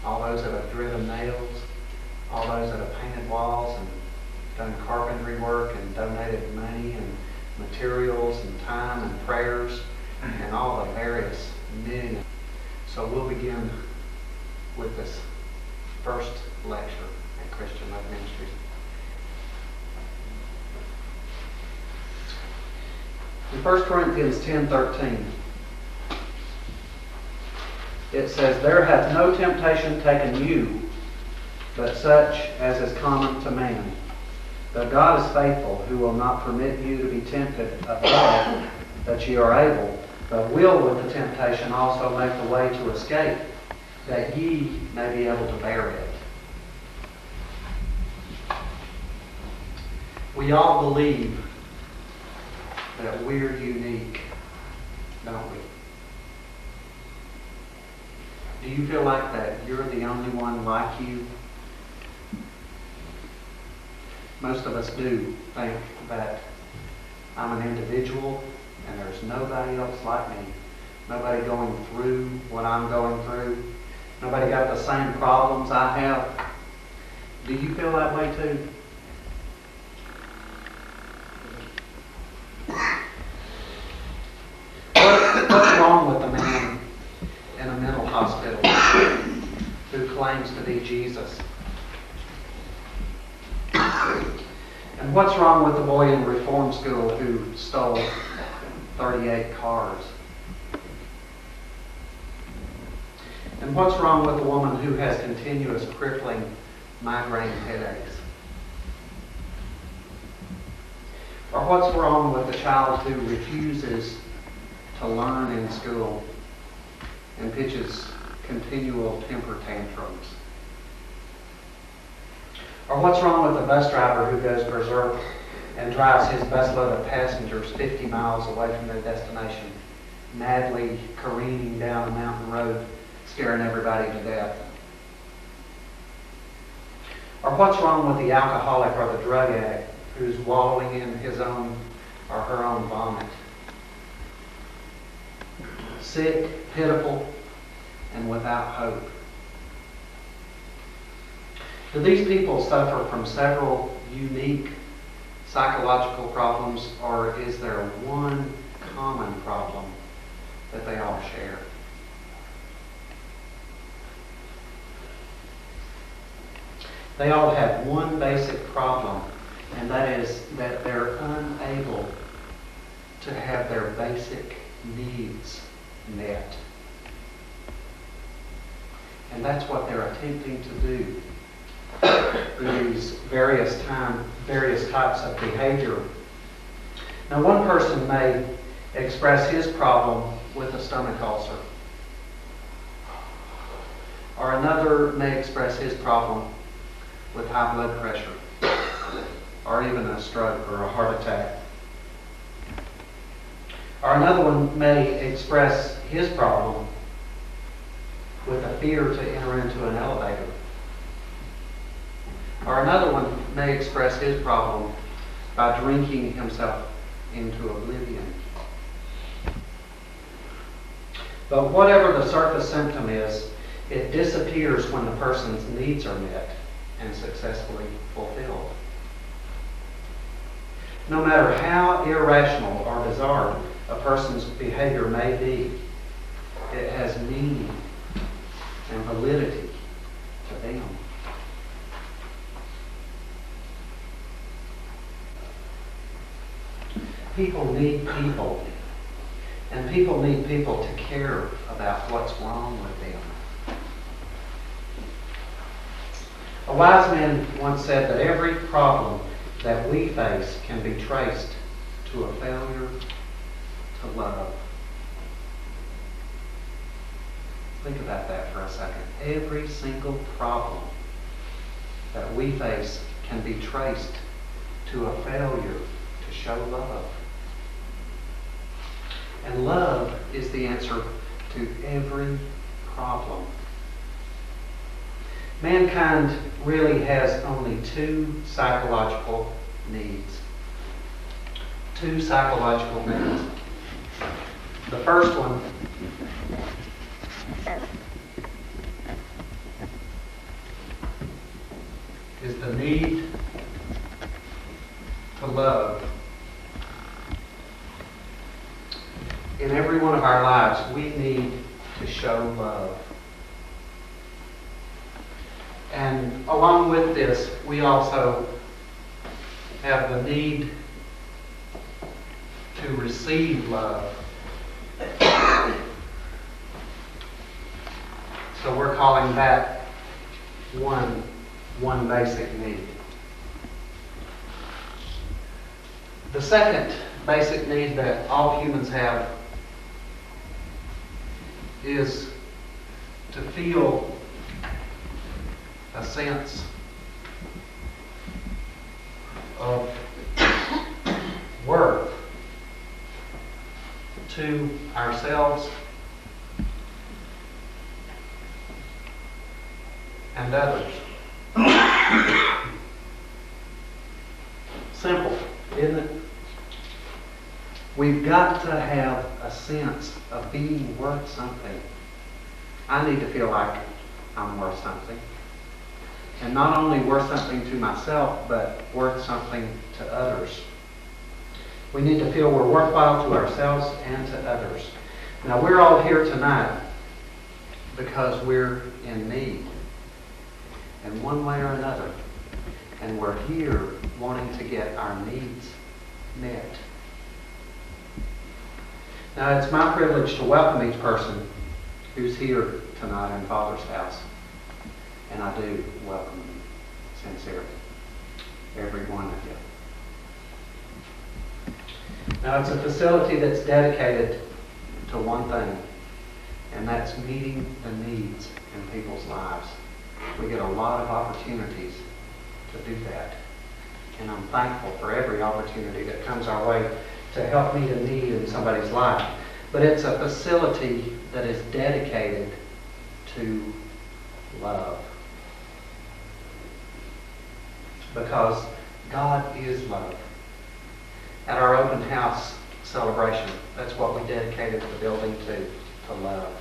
all those that have driven nails, all those that have painted walls and done carpentry work and donated money and materials and time and prayers and all the various knitting. So we'll begin with this first lecture at Christian Love Ministries. In 1 Corinthians 10:13, it says, "There hath no temptation taken you, but such as is common to man. But God is faithful, who will not permit you to be tempted above that ye are able, but will with the temptation also make the way to escape, that ye may be able to bear it." We all believe that we're unique, don't we? Do you feel like that you're the only one like you? Most of us do think that I'm an individual and there's nobody else like me. Nobody going through what I'm going through. Nobody got the same problems I have. Do you feel that way too? What's wrong with the man in a mental hospital who claims to be Jesus? And what's wrong with the boy in reform school who stole 38 cars? And what's wrong with the woman who has continuous crippling migraine headaches? Or what's wrong with the child who refuses to learn in school and pitches continual temper tantrums? Or what's wrong with the bus driver who goes berserk and drives his busload of passengers 50 miles away from their destination, madly careening down a mountain road, scaring everybody to death? Or what's wrong with the alcoholic or the drug addict who's wallowing in his own or her own vomit? Sick, pitiful, and without hope. Do these people suffer from several unique psychological problems, or is there one common problem that they all share? They all have one basic problem, and that is that they're unable to have their basic needs met. And that's what they're attempting to do through these various types of behavior. Now, one person may express his problem with a stomach ulcer, or another may express his problem with high blood pressure, or even a stroke or a heart attack. Or another one may express his problem with a fear to enter into an elevator. Or another one may express his problem by drinking himself into oblivion. But whatever the surface symptom is, it disappears when the person's needs are met and successfully fulfilled. No matter how irrational or bizarre a person's behavior may be, it has meaning and validity to them. People need people, and people need people to care about what's wrong with them. A wise man once said that every problem that we face can be traced to a failure to love. Think about that for a second. Every single problem that we face can be traced to a failure to show love. And love is the answer to every problem. Mankind really has only two psychological needs. Two psychological needs. The first one is the need to love. In every one of our lives, we need to show love. And along with this, we also have the need to receive love. So we're calling that one basic need. The second basic need that all humans have is to feel a sense of worth to ourselves and others. Simple, isn't it? We've got to have a sense of being worth something. I need to feel like I'm worth something. And not only worth something to myself, but worth something to others. We need to feel we're worthwhile to ourselves and to others. Now, we're all here tonight because we're in need in one way or another. And we're here wanting to get our needs met. Now, it's my privilege to welcome each person who's here tonight in Father's house. And I do welcome you sincerely, every one of you. Now, it's a facility that's dedicated to one thing, and that's meeting the needs in people's lives. We get a lot of opportunities to do that. And I'm thankful for every opportunity that comes our way to help meet a need in somebody's life. But it's a facility that is dedicated to love. Because God is love. At our open house celebration, that's what we dedicated the building to love.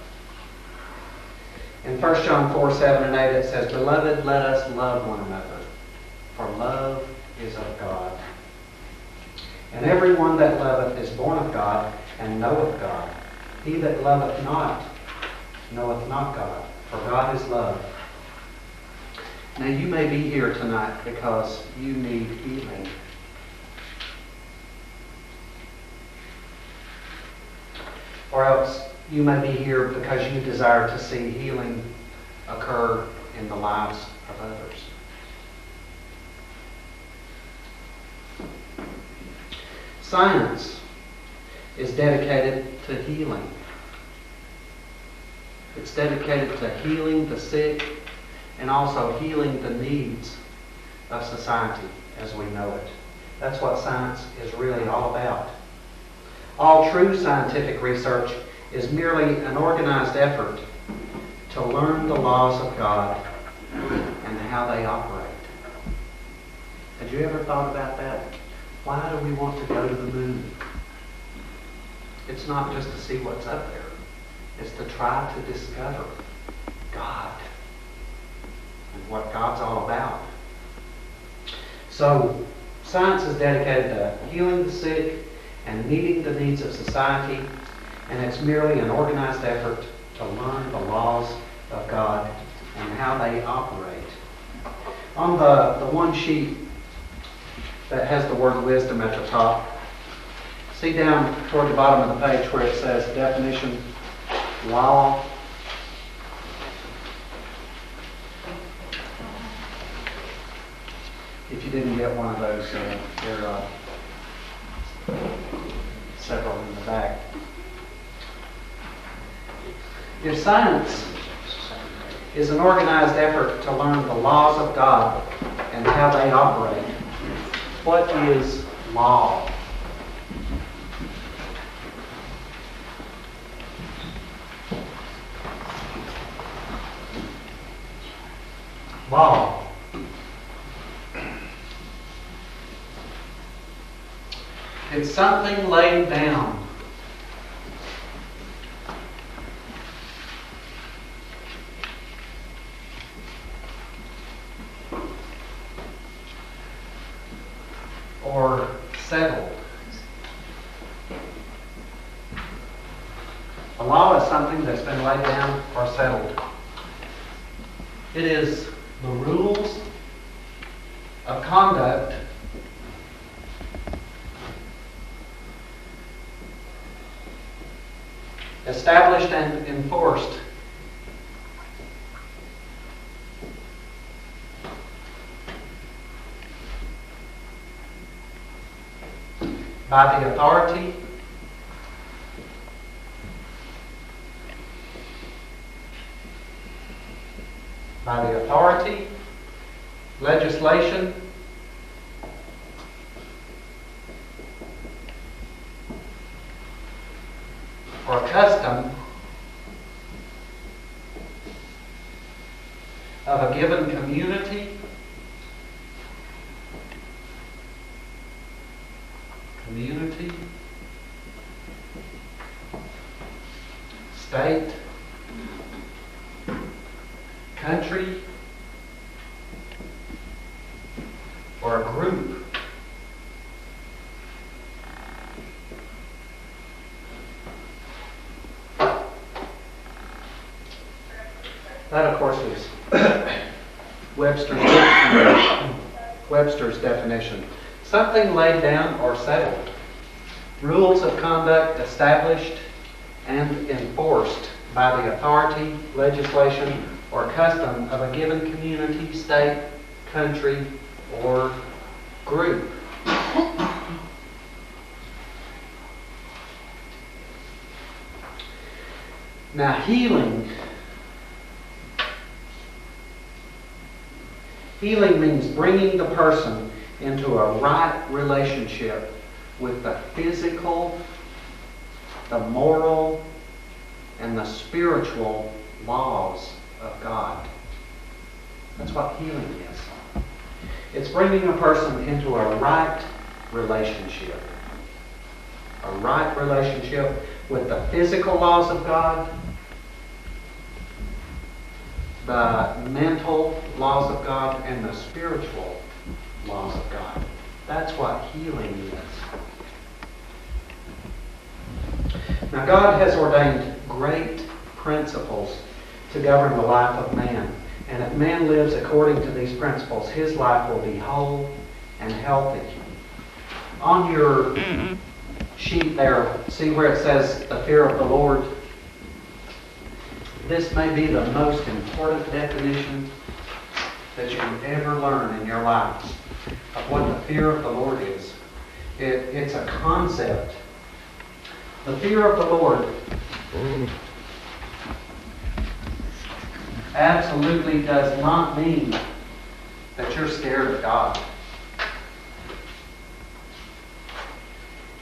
In 1 John 4:7 and 8 it says, "Beloved, let us love one another, for love is of God. And every one that loveth is born of God, and knoweth God. He that loveth not, knoweth not God, for God is love." Now, you may be here tonight because you need healing. Or else you may be here because you desire to see healing occur in the lives of others. Science is dedicated to healing. It's dedicated to healing the sick and also healing the needs of society as we know it. That's what science is really all about. All true scientific research is merely an organized effort to learn the laws of God and how they operate. Had you ever thought about that? Why do we want to go to the moon? It's not just to see what's up there. It's to try to discover God and what God's all about. So, science is dedicated to healing the sick and meeting the needs of society, and it's merely an organized effort to learn the laws of God and how they operate. On the one sheet that has the word wisdom at the top, see down toward the bottom of the page where it says definition, law. If you didn't get one of those, there are several in the back. If science is an organized effort to learn the laws of God and how they operate, what is law? Law. It's something laid down. something that's been laid down or settled. It is the rules of conduct established and enforced by the authority legislation, or custom of a given community, state, country, or a group. That, of course, is Webster's definition. Something laid down or settled. Rules of conduct established and enforced by the authority, legislation, or custom of a given community, state, country, or group. Now, healing means bringing the person into a right relationship with the physical, the moral, and the spiritual laws of God. That's what healing is. It's bringing a person into a right relationship. A right relationship with the physical laws of God, the mental laws of God, and the spiritual laws of God. That's what healing is. Now, God has ordained great principles to govern the life of man. And if man lives according to these principles, his life will be whole and healthy. On your sheet there, see where it says the fear of the Lord? This may be the most important definition that you can ever learn in your life of what the fear of the Lord is. It's a concept. The fear of the Lord absolutely does not mean that you're scared of God.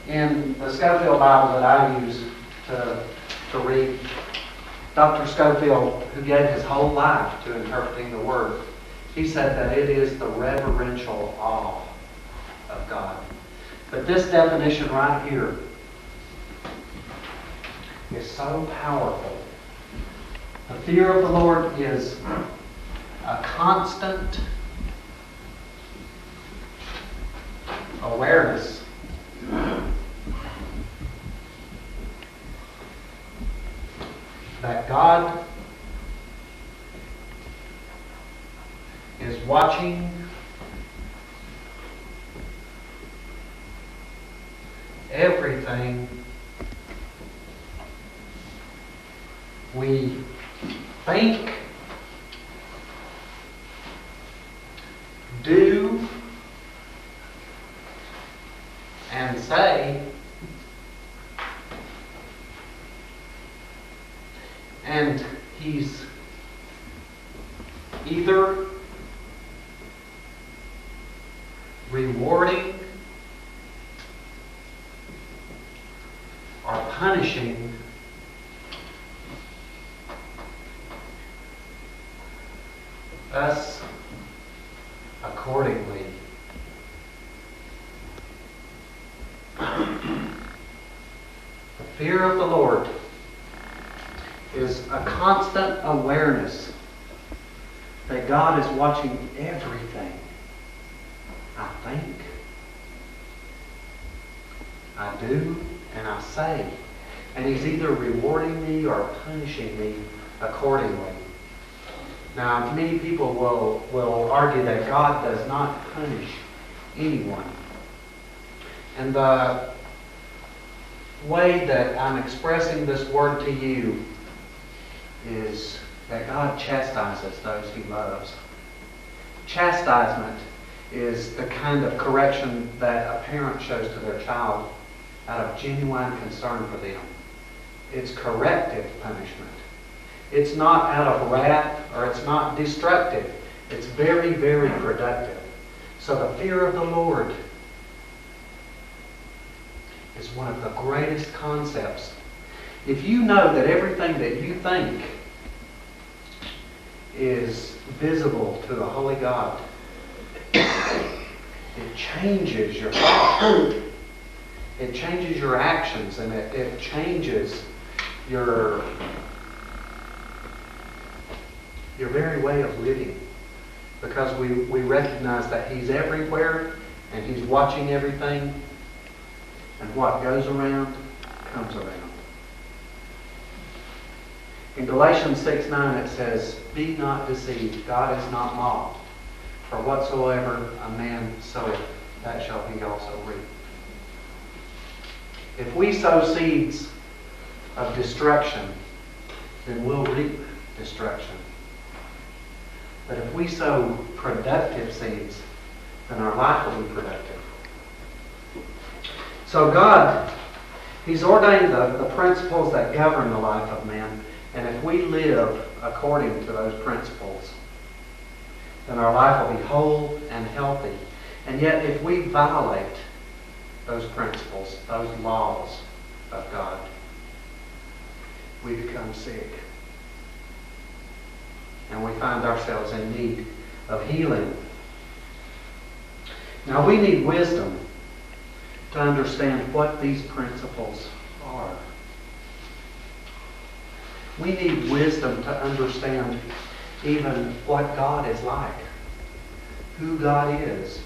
In the Scofield Bible that I use to read, Dr. Scofield, who gave his whole life to interpreting the Word, he said that it is the reverential awe of God. But this definition right here is so powerful. The fear of the Lord is a constant awareness that God is watching everything we think, do, and say, and He's either rewarding or punishing us accordingly. The fear of the Lord is a constant awareness that God is watching everything I think, I do, and I say. And He's either rewarding me or punishing me accordingly. Now, many people will argue that God does not punish anyone. And the way that I'm expressing this word to you is that God chastises those He loves. Chastisement is the kind of correction that a parent shows to their child out of genuine concern for them. It's corrective punishment. It's not out of wrath, or it's not destructive. It's very, very productive. So the fear of the Lord is one of the greatest concepts. If you know that everything that you think is visible to the Holy God, it changes your thoughts. It changes your actions, and it changes your very way of living. Because we recognize that He's everywhere, and He's watching everything, and what goes around comes around. In Galatians 6:9 it says, "Be not deceived, God is not mocked. For whatsoever a man soweth, that shall he also reap." If we sow seeds of destruction, then we'll reap destruction. But if we sow productive seeds, then our life will be productive. So God, He's ordained the principles that govern the life of man. And if we live according to those principles, then our life will be whole and healthy. And yet if we violate those principles, those laws of God, we become sick. And we find ourselves in need of healing. Now we need wisdom to understand what these principles are. We need wisdom to understand even what God is like, who God is,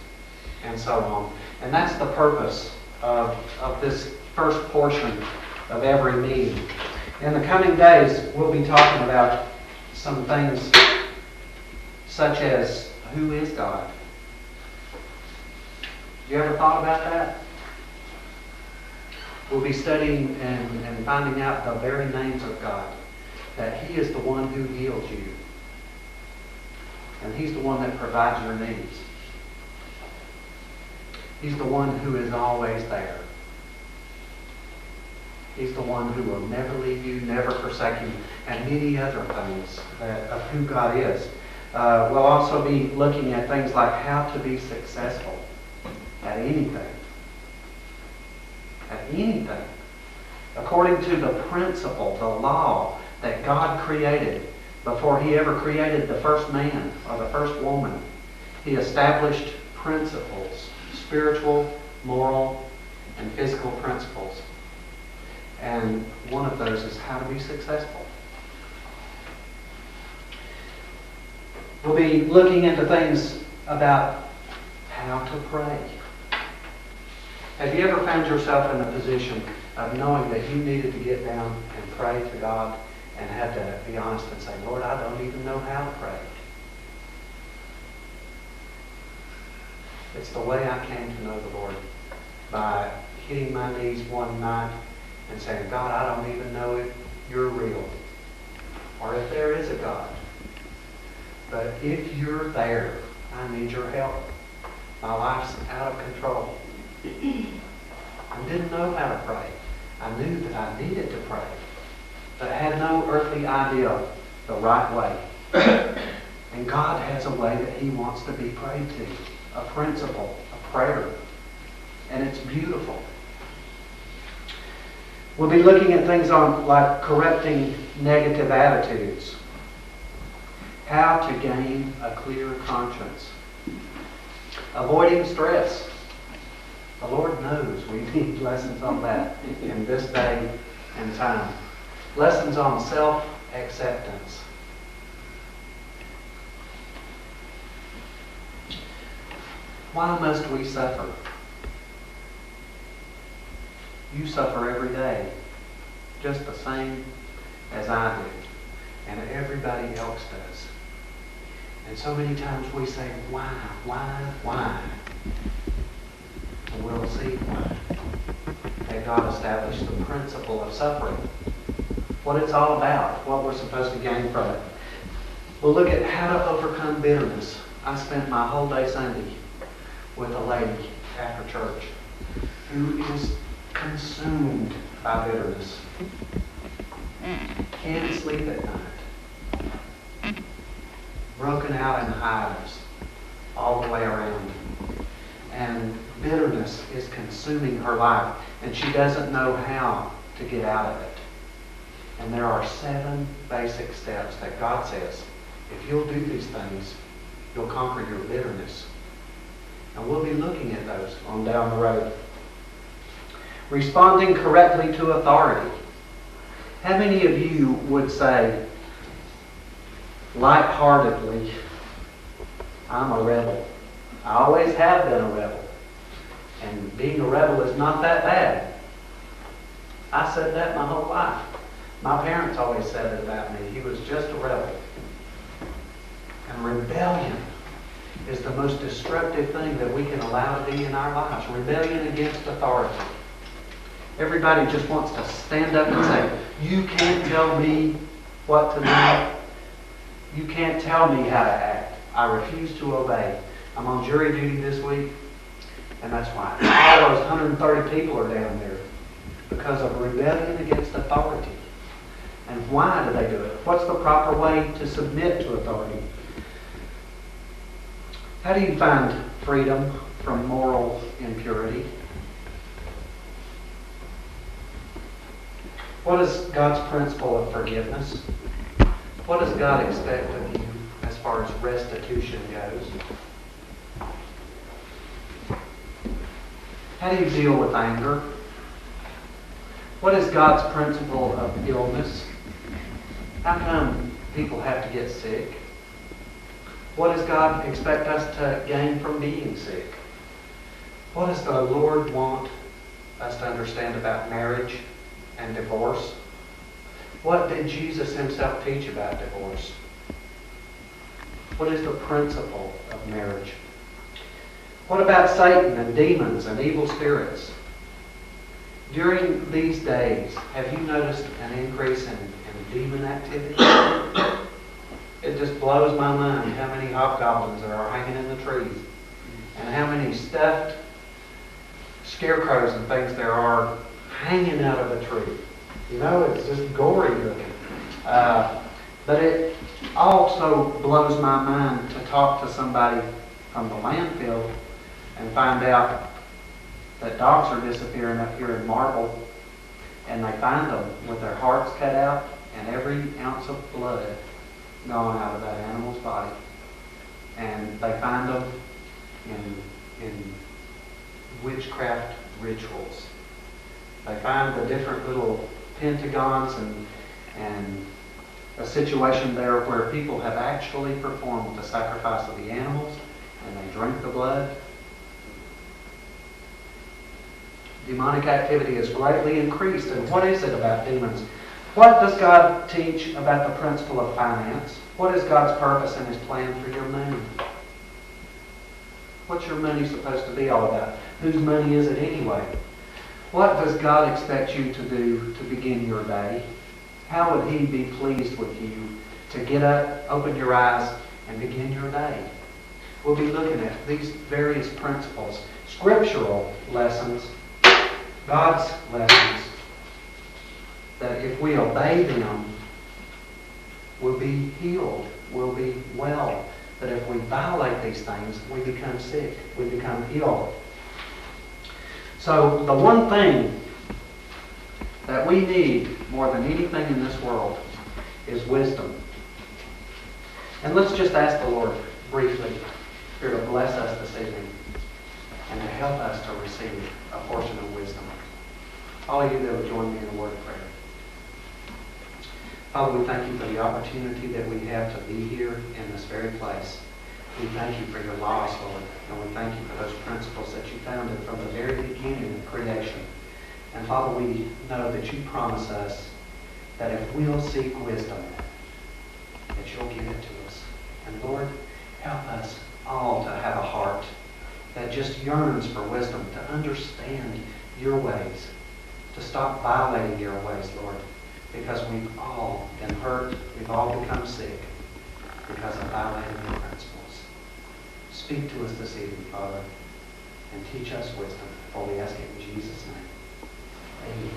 and so on. And that's the purpose of this first portion of every meeting. In the coming days, we'll be talking about some things such as, who is God? You ever thought about that? We'll be studying and finding out the very names of God. That He is the one who heals you. And He's the one that provides your needs. He's the one who is always there. He's the one who will never leave you, never forsake you, and many other things of who God is. We'll also be looking at things like how to be successful at anything. At anything. According to the principle, the law that God created before He ever created the first man or the first woman. He established principles, spiritual, moral, and physical principles. And one of those is how to be successful. We'll be looking into things about how to pray. Have you ever found yourself in a position of knowing that you needed to get down and pray to God and had to be honest and say, Lord, I don't even know how to pray? It's the way I came to know the Lord, by hitting my knees one night and saying, God, I don't even know if you're real or if there is a God. But if you're there, I need your help. My life's out of control. I didn't know how to pray. I knew that I needed to pray, but I had no earthly idea the right way. And God has a way that He wants to be prayed to, a principle, a prayer, and it's beautiful. We'll be looking at things on like correcting negative attitudes, how to gain a clear conscience, avoiding stress. The Lord knows we need lessons on that in this day and time. Lessons on self-acceptance. Why must we suffer? You suffer every day. just the same as I do, and everybody else does. And so many times we say, why? And we'll see why. That God established the principle of suffering. What it's all about, what we're supposed to gain from it. We'll look at how to overcome bitterness. I spent my whole day Sunday with a lady after church who is consumed by bitterness. Can't sleep at night. Broken out in hives all the way around. And bitterness is consuming her life, and she doesn't know how to get out of it. And there are 7 basic steps that God says, if you'll do these things, you'll conquer your bitterness. And we'll be looking at those on down the road. Responding correctly to authority. How many of you would say, lightheartedly, I'm a rebel. I always have been a rebel. And being a rebel is not that bad. I said that my whole life. My parents always said it about me. He was just a rebel. And rebellion is the most destructive thing that we can allow to be in our lives. Rebellion against authority. Everybody just wants to stand up and say, you can't tell me what to do. You can't tell me how to act. I refuse to obey. I'm on jury duty this week, and that's why. All those 130 people are down there because of rebellion against authority. And why do they do it? What's the proper way to submit to authority? How do you find freedom from moral impurity? What is God's principle of forgiveness? What does God expect of you as far as restitution goes? How do you deal with anger? What is God's principle of illness? How come people have to get sick? What does God expect us to gain from being sick? What does the Lord want us to understand about marriage and divorce? What did Jesus himself teach about divorce? What is the principle of marriage? What about Satan and demons and evil spirits? During these days, have you noticed an increase in demon activity? It just blows my mind how many hobgoblins there are hanging in the trees, and how many stuffed scarecrows and things there are hanging out of a tree. You know, it's just gory looking. But it also blows my mind to talk to somebody from the landfill and find out that dogs are disappearing up here in Marble, and they find them with their hearts cut out and every ounce of blood gone out of that animal's body. And they find them in witchcraft rituals. They find the different little pentagons and a situation there where people have actually performed the sacrifice of the animals, and they drink the blood. Demonic activity is greatly increased. And what is it about demons? What does God teach about the principle of finance? What is God's purpose and His plan for your money? What's your money supposed to be all about? Whose money is it anyway? What does God expect you to do to begin your day? How would He be pleased with you to get up, open your eyes, and begin your day? We'll be looking at these various principles, scriptural lessons, God's lessons, that if we obey them, we'll be healed, we'll be well. But if we violate these things, we become sick, we become ill. So the one thing that we need more than anything in this world is wisdom. And let's just ask the Lord briefly here to bless us this evening and to help us to receive a portion of wisdom. All of you that would join me in a word of prayer. Father, we thank you for the opportunity that we have to be here in this very place. We thank you for your laws, Lord, and we thank you for those principles that you founded from the very beginning of creation. And Father, we know that you promise us that if we'll seek wisdom, that you'll give it to us. And Lord, help us all to have a heart that just yearns for wisdom, to understand your ways, to stop violating your ways, Lord, because we've all been hurt, we've all become sick because of violating your principles. Speak to us this evening, Father, and teach us wisdom, for we ask it in Jesus' name. Amen.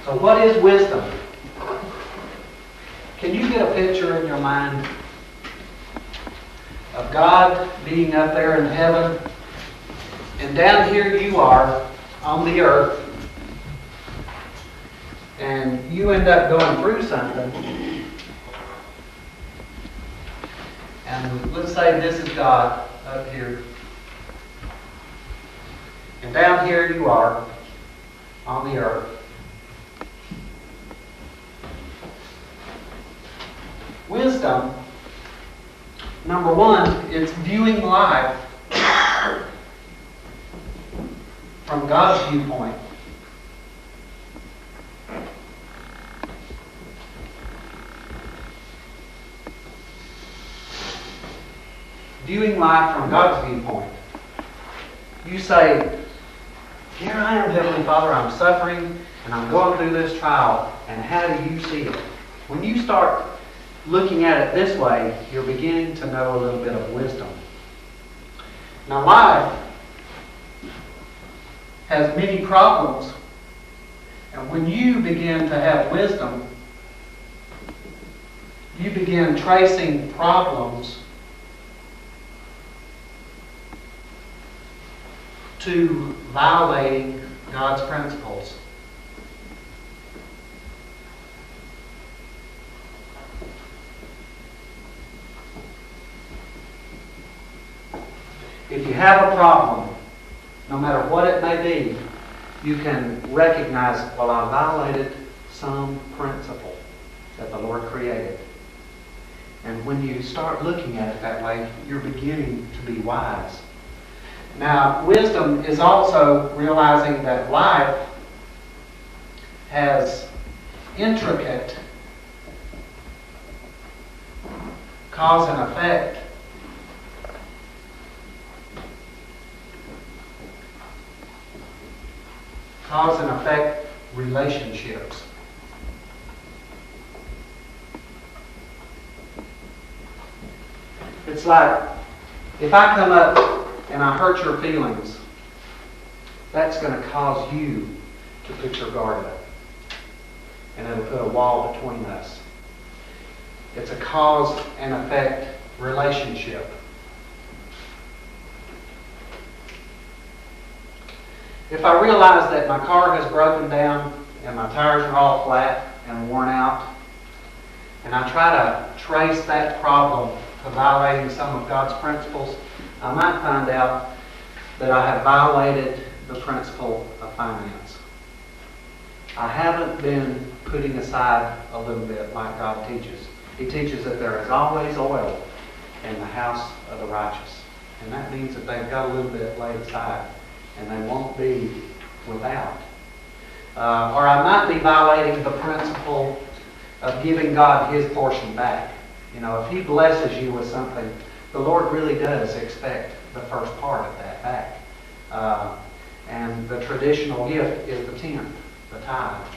So what is wisdom? Can you get a picture in your mind of God being up there in heaven, and down here you are on the earth, and you end up going through something, and let's say this is God up here, and down here you are on the earth. Wisdom, number one, it's viewing life from God's viewpoint. Viewing life from God's viewpoint. You say, here I am, Heavenly Father, I'm suffering and I'm going through this trial, and how do you see it? When you start looking at it this way, you're beginning to know a little bit of wisdom. Now, life has many problems, and when you begin to have wisdom, you begin tracing problems to violating God's principles. If you have a problem, no matter what it may be, you can recognize, well, I violated some principle that the Lord created. And when you start looking at it that way, you're beginning to be wise. Now, wisdom is also realizing that life has intricate cause and effect relationships. It's like, if I come up and I hurt your feelings, that's going to cause you to put your guard up. And it'll put a wall between us. It's a cause and effect relationship. If I realize that my car has broken down and my tires are all flat and worn out, and I try to trace that problem to violating some of God's principles, I might find out that I have violated the principle of finance. I haven't been putting aside a little bit like God teaches. He teaches that there is always oil in the house of the righteous. And that means that they've got a little bit laid aside and they won't be without. Or I might be violating the principle of giving God His portion back. You know, if He blesses you with something, the Lord really does expect the first part of that back. And the traditional gift is the tenth, the tithe.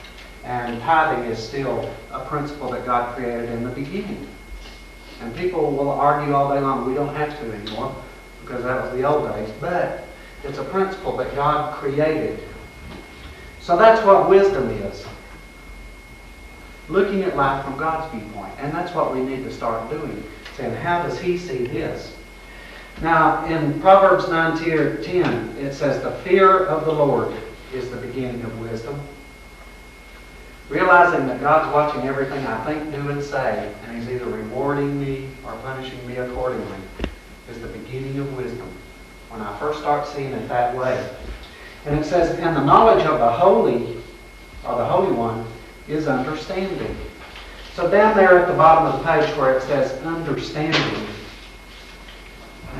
And tithing is still a principle that God created in the beginning. And people will argue all day long, we don't have to anymore, because that was the old days. But it's a principle that God created. So that's what wisdom is. Looking at life from God's viewpoint. And that's what we need to start doing. Saying, how does He see this? Now, in Proverbs 9:10, it says, the fear of the Lord is the beginning of wisdom. Realizing that God's watching everything I think, do, and say, and He's either rewarding me or punishing me accordingly, is the beginning of wisdom. When I first start seeing it that way. And it says, and the knowledge of the Holy, or the Holy One, is understanding. So down there at the bottom of the page where it says understanding,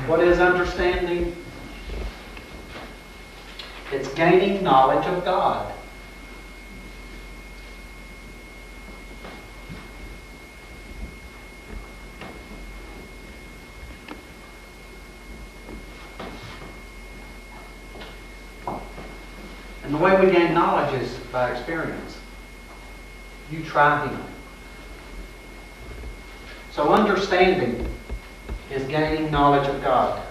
what is understanding? It's gaining knowledge of God. And the way we gain knowledge is by experience. You try Him. So understanding is gaining knowledge of God.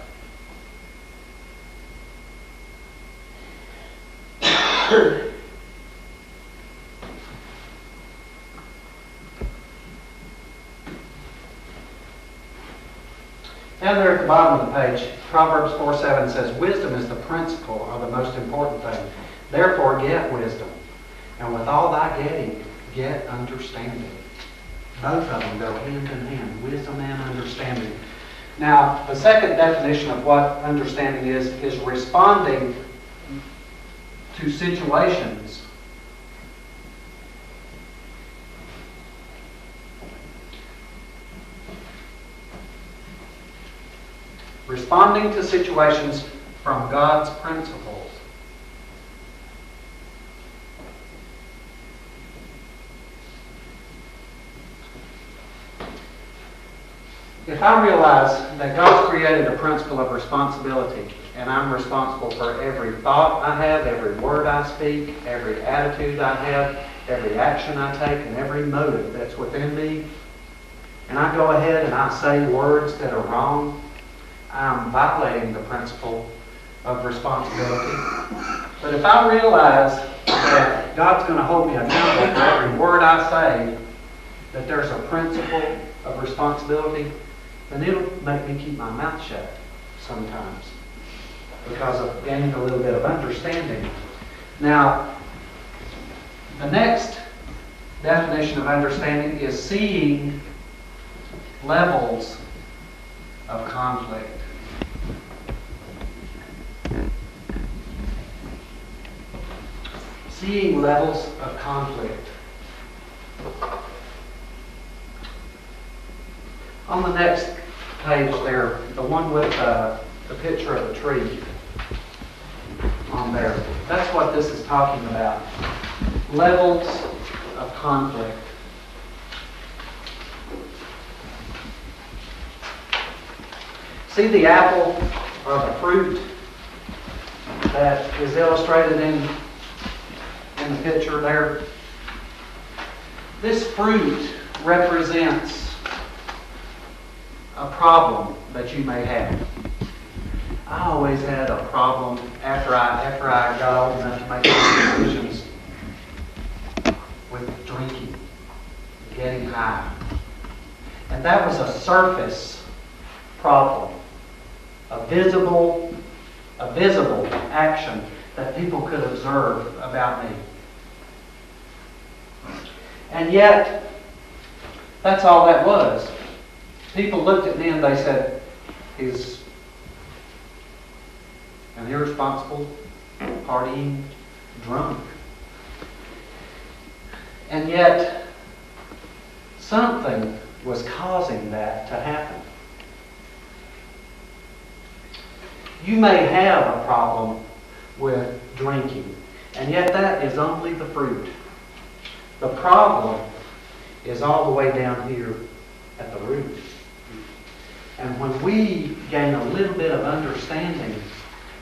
Down there at the bottom of the page, Proverbs 4:7 says, "Wisdom is the principal or the most important thing. Therefore get wisdom. And with all thy getting, get understanding." Both of them go hand in hand, wisdom and understanding. Now, the second definition of what understanding is responding to situations from God's principles. If I realize that God's created a principle of responsibility, and I'm responsible for every thought I have, every word I speak, every attitude I have, every action I take, and every motive that's within me, and I go ahead and I say words that are wrong, I'm violating the principle of responsibility. But if I realize that God's going to hold me accountable for every word I say, that there's a principle of responsibility, then it'll make me keep my mouth shut sometimes because of gaining a little bit of understanding. Now, the next definition of understanding is seeing levels of conflict. Seeing levels of conflict. On the next page there, the one with the picture of the tree on there, that's what this is talking about. Levels of conflict. See the apple or the fruit that is illustrated in the picture there? This fruit represents a problem that you may have. I always had a problem after I got old enough to make decisions with drinking, getting high. And that was a surface problem, a visible action that people could observe about me. And yet, that's all that was. People looked at me and they said, he's an irresponsible, partying drunk. And yet, something was causing that to happen. You may have a problem with drinking, and yet that is only the fruit. The problem is all the way down here at the root. And when we gain a little bit of understanding,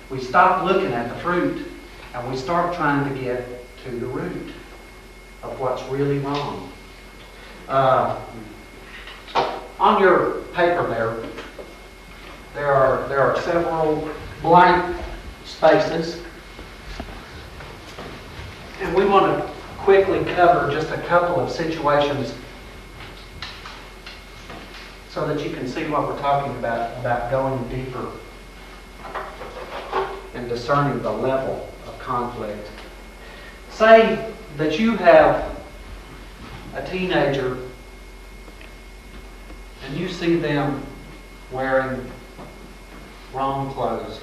we stop looking at the fruit and we start trying to get to the root of what's really wrong. On your paper there are several blank spaces, and we want to quickly cover just a couple of situations so that you can see what we're talking about going deeper and discerning the level of conflict. Say that you have a teenager and you see them wearing wrong clothes.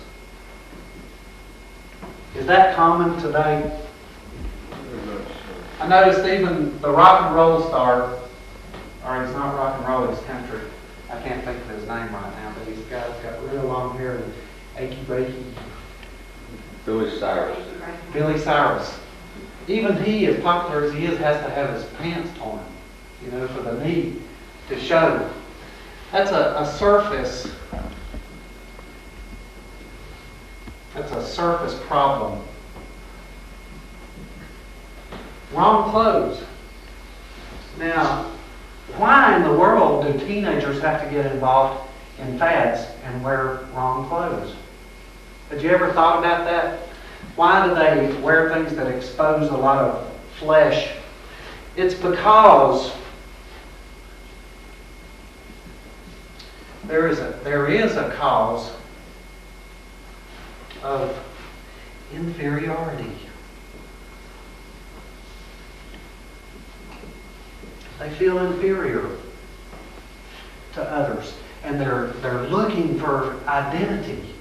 Is that common today? I noticed even the rock and roll star, or he's not rock and roll, he's country. I can't think of his name right now, but he's got real long hair and achy breaky Billy Cyrus. Billy Cyrus. Even he, as popular as he is, has to have his pants torn, for the need to show. That's a surface. That's a surface problem. Wrong clothes. Now, why in the world do teenagers have to get involved in fads and wear wrong clothes? Had you ever thought about that? Why do they wear things that expose a lot of flesh? It's because there is a cause of inferiority. They feel inferior to others, and they're looking for identity.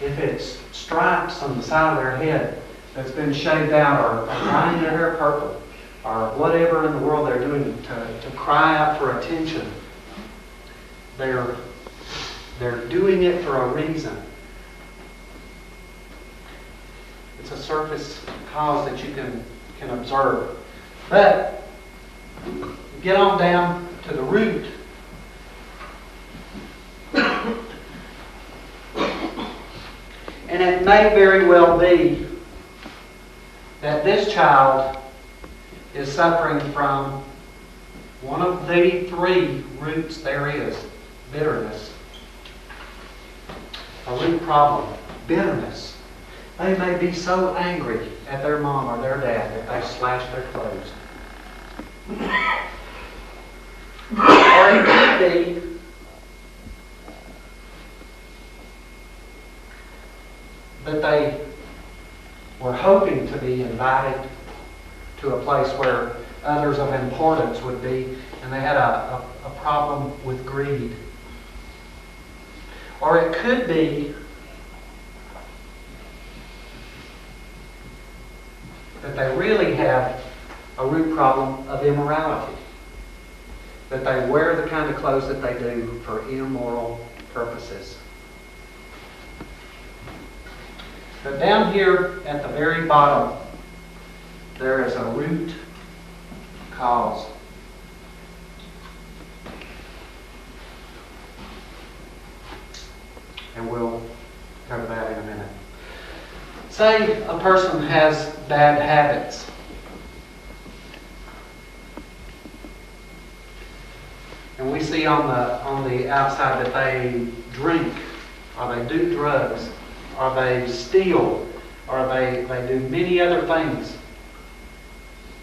If it's stripes on the side of their head that's been shaved out, or dyeing their hair purple, or whatever in the world they're doing to cry out for attention, they're doing it for a reason. It's a surface cause that you can observe. But get on down to the root. And it may very well be that this child is suffering from one of the three roots there is: bitterness. A root problem, bitterness. They may be so angry at their mom or their dad that they slash their clothes. Or it could be that they were hoping to be invited to a place where others of importance would be, and they had a problem with greed. Or it could be that they really have a root problem of immorality. That they wear the kind of clothes that they do for immoral purposes. But down here at the very bottom, there is a root cause. And we'll cover that in a minute. Say a person has bad habits. And we see on the outside that they drink, or they do drugs, or they steal, or they do many other things.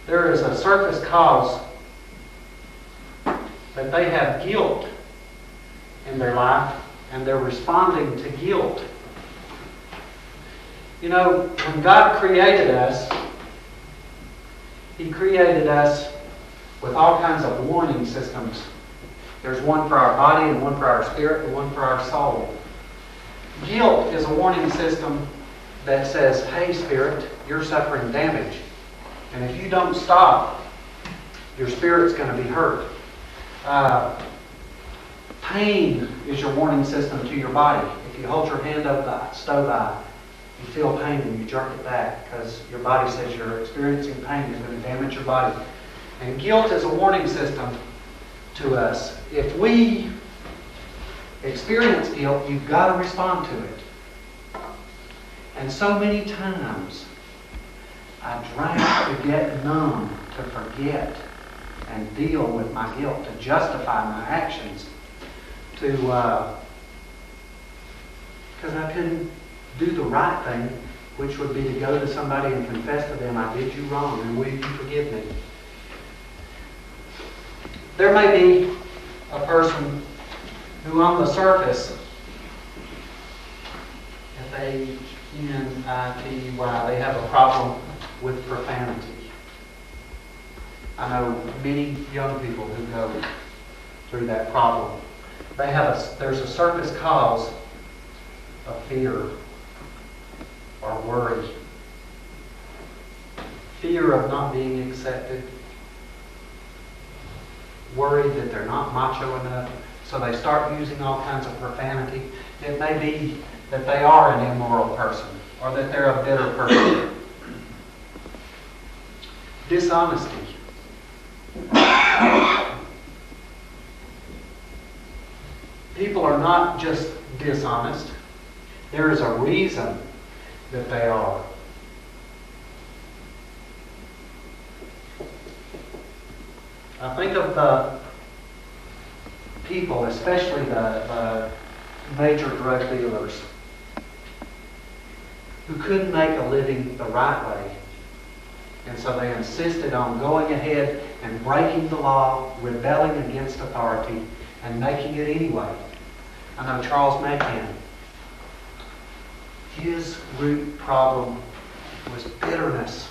There is a surface cause that they have guilt in their life, and they're responding to guilt. When God created us, He created us with all kinds of warning systems. There's one for our body, and one for our spirit, and one for our soul. Guilt is a warning system that says, hey spirit, you're suffering damage. And if you don't stop, your spirit's going to be hurt. Pain is your warning system to your body. If you hold your hand up the stove eye, you feel pain and you jerk it back because your body says you're experiencing pain. It's going to damage your body. And guilt is a warning system to us. If we experience guilt, you've got to respond to it. And so many times, I drank to get numb, to forget and deal with my guilt, to justify my actions, because I couldn't do the right thing, which would be to go to somebody and confess to them, I did you wrong, and will you forgive me? There may be a person who on the surface, F-A-N-I-T-Y, they have a problem with profanity. I know many young people who go through that problem. There's a surface cause of fear or worry. Fear of not being accepted. Worried that they're not macho enough, so they start using all kinds of profanity. It may be that they are an immoral person or that they're a bitter person. Dishonesty. People are not just dishonest. There is a reason that they are. I think of the people, especially the major drug dealers, who couldn't make a living the right way. And so they insisted on going ahead and breaking the law, rebelling against authority, and making it anyway. I know Charles Machan. His root problem was bitterness,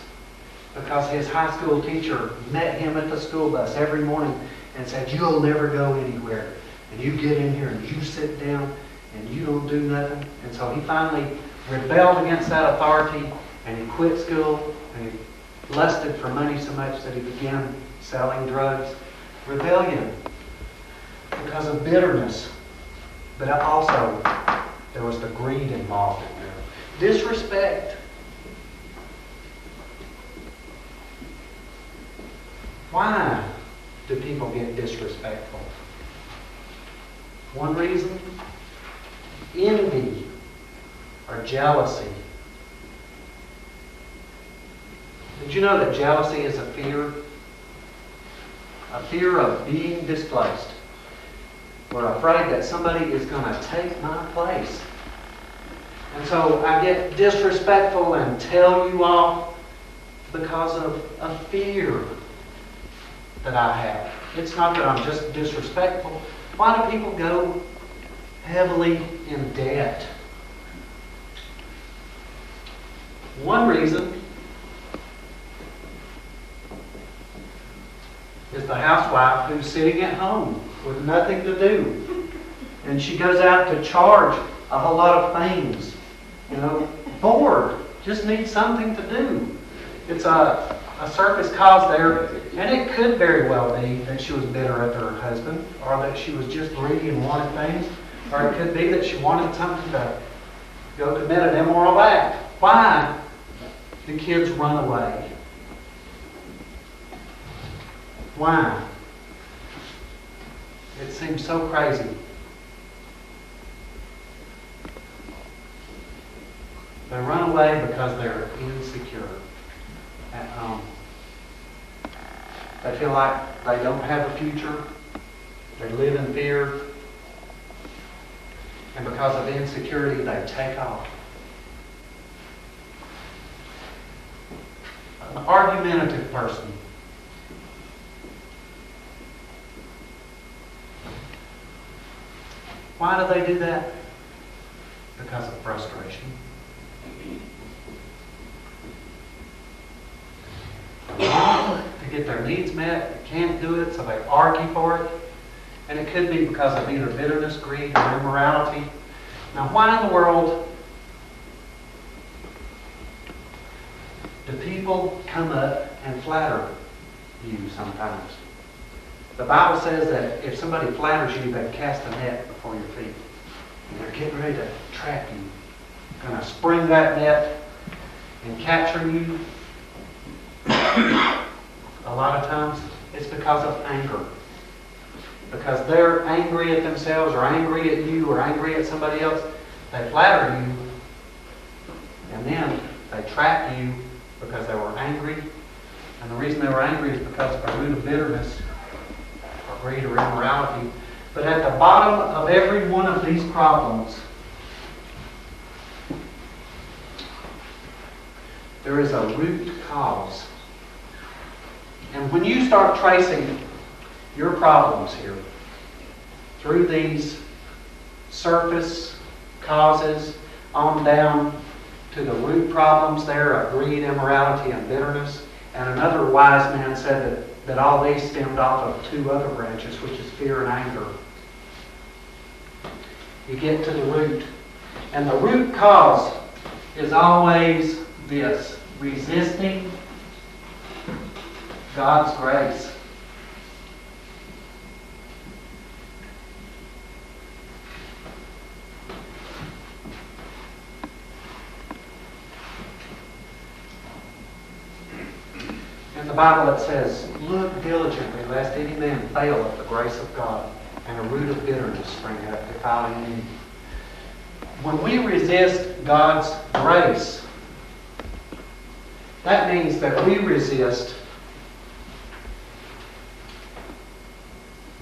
because his high school teacher met him at the school bus every morning and said, "You'll never go anywhere. And you get in here and you sit down and you don't do nothing." And so he finally rebelled against that authority, and he quit school, and he lusted for money so much that he began selling drugs. Rebellion because of bitterness. But also, there was the greed involved in there. Disrespect. Why do people get disrespectful? One reason: envy or jealousy. Did you know that jealousy is a fear? A fear of being displaced. We're afraid that somebody is going to take my place. And so I get disrespectful and tell you off because of a fear that I have. It's not that I'm just disrespectful. Why do people go heavily in debt? One reason is the housewife who's sitting at home with nothing to do. And she goes out to charge a whole lot of things. Bored. Just needs something to do. It's a surface cause there. And it could very well be that she was bitter at her husband, or that she was just greedy and wanted things. Or it could be that she wanted something to go commit an immoral act. Why do kids run away? Why? It seems so crazy. They run away because they're insecure at home. They feel like they don't have a future. They live in fear. And because of insecurity, they take off. An argumentative person. Why do they do that? Because of frustration. To get their needs met, they can't do it, so they argue for it. And it could be because of either bitterness, greed, or immorality. Now, why in the world do people come up and flatter you sometimes? The Bible says that if somebody flatters you, they cast a net before your feet. And they're getting ready to trap you. Going to spring that net and capture you. A lot of times it's because of anger. Because they're angry at themselves, or angry at you, or angry at somebody else. They flatter you, and then they trap you because they were angry. And the reason they were angry is because of a root of bitterness, or greed, or immorality. But at the bottom of every one of these problems, there is a root cause. And when you start tracing your problems here through these surface causes on down to the root problems there of greed, immorality, and bitterness, and another wise man said that all these stemmed off of two other branches, which is fear and anger. You get to the root. And the root cause is always this: resisting God's grace. Bible it says, "Look diligently lest any man fail of the grace of God, and a root of bitterness spring up, defiling many." When we resist God's grace, that means that we resist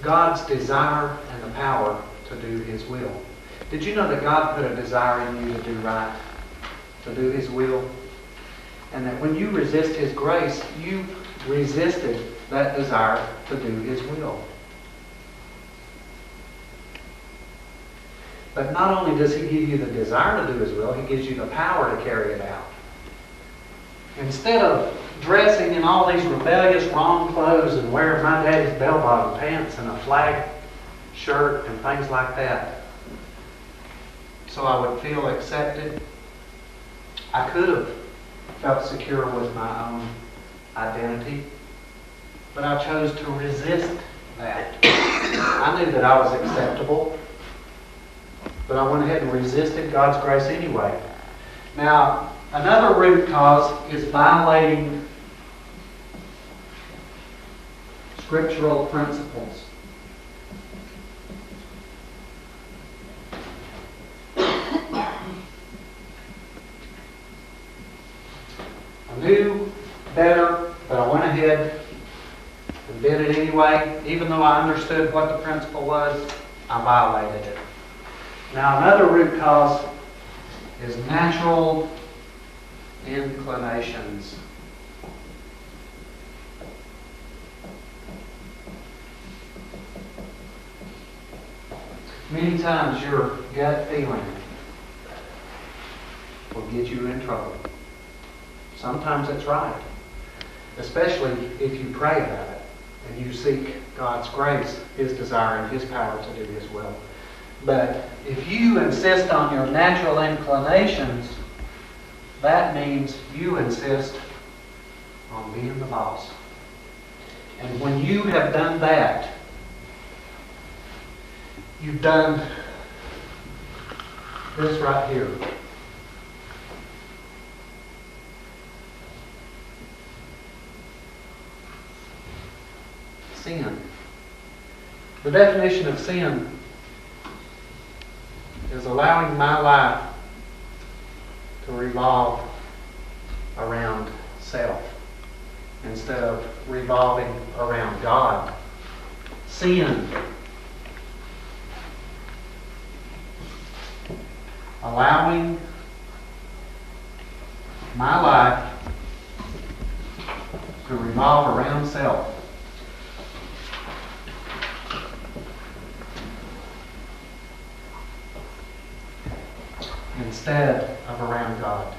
God's desire and the power to do His will. Did you know that God put a desire in you to do right, to do His will? And that when you resist His grace, you resisted that desire to do His will. But not only does He give you the desire to do His will, He gives you the power to carry it out. Instead of dressing in all these rebellious, wrong clothes and wearing my daddy's bell-bottom pants and a flag shirt and things like that, so I would feel accepted, I could have felt secure with my own identity, but I chose to resist that. I knew that I was acceptable, but I went ahead and resisted God's grace anyway. Now, another root cause is violating scriptural principles. I knew better, but I went ahead and did it anyway. Even though I understood what the principle was, I violated it. Now, another root cause is natural inclinations. Many times your gut feeling will get you in trouble. Sometimes it's right, especially if you pray about it and you seek God's grace, His desire, and His power to do His will. But if you insist on your natural inclinations, that means you insist on being the boss. And when you have done that, you've done this right here. Sin. The definition of sin is allowing my life to revolve around self instead of revolving around God. Sin. Allowing my life to revolve around self. Instead of around God.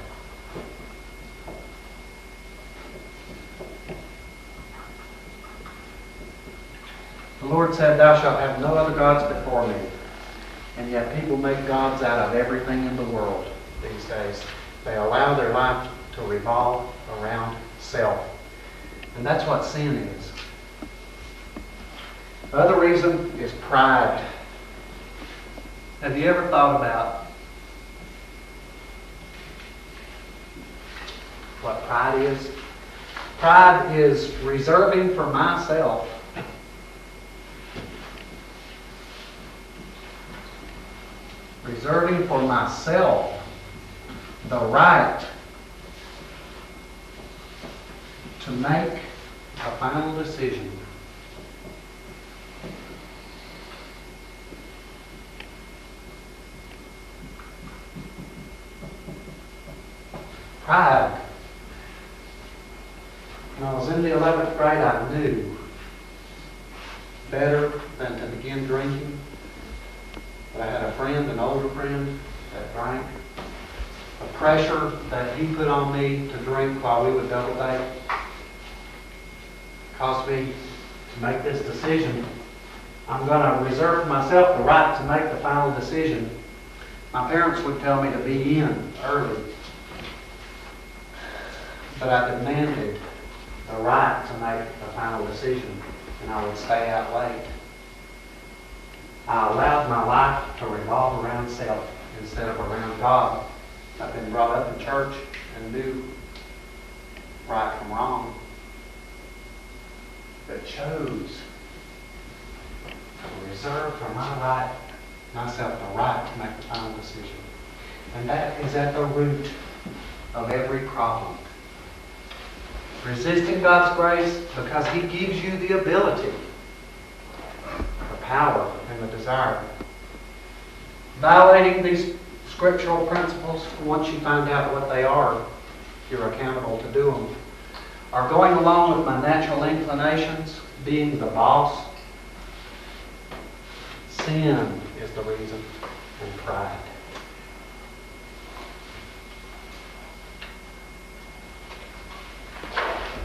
The Lord said, "Thou shalt have no other gods before me." And yet people make gods out of everything in the world these days. They allow their life to revolve around self. And that's what sin is. The other reason is pride. Have you ever thought about what pride is? Pride is reserving for myself the right to make a final decision. Pride. When I was in the 11th grade, I knew better than to begin drinking. But I had a friend, an older friend, that drank. The pressure that he put on me to drink while we would double date caused me to make this decision. I'm going to reserve myself the right to make the final decision. My parents would tell me to be in early, but I demanded the right to make the final decision, and I would stay out late. I allowed my life to revolve around self instead of around God. I've been brought up in church and knew right from wrong. that chose to reserve for myself the right to make the final decision. And that is at the root of every problem. Resisting God's grace because He gives you the ability, the power, and the desire. Violating these scriptural principles, once you find out what they are, you're accountable to do them. Or going along with my natural inclinations, being the boss. Sin is the reason, and pride.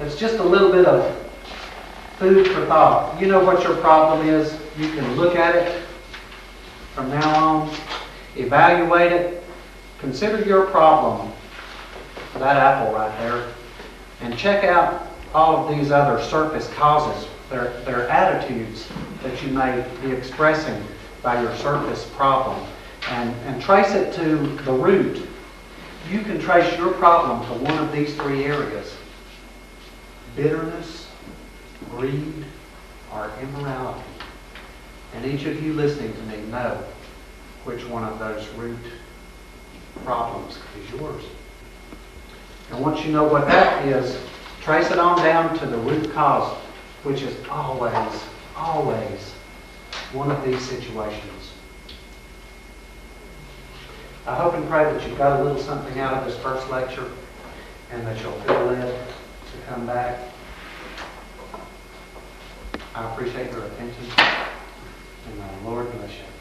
It's just a little bit of food for thought. You know what your problem is. You can look at it from now on, evaluate it, consider your problem, that apple right there, and check out all of these other surface causes. They're attitudes that you may be expressing by your surface problem, and trace it to the root. You can trace your problem to one of these three areas: bitterness, greed, or immorality. And each of you listening to me know which one of those root problems is yours. And once you know what that is, trace it on down to the root cause, which is always one of these situations. I hope and pray that you've got a little something out of this first lecture, and that you'll feel led to come back. I appreciate your attention, and the Lord bless you.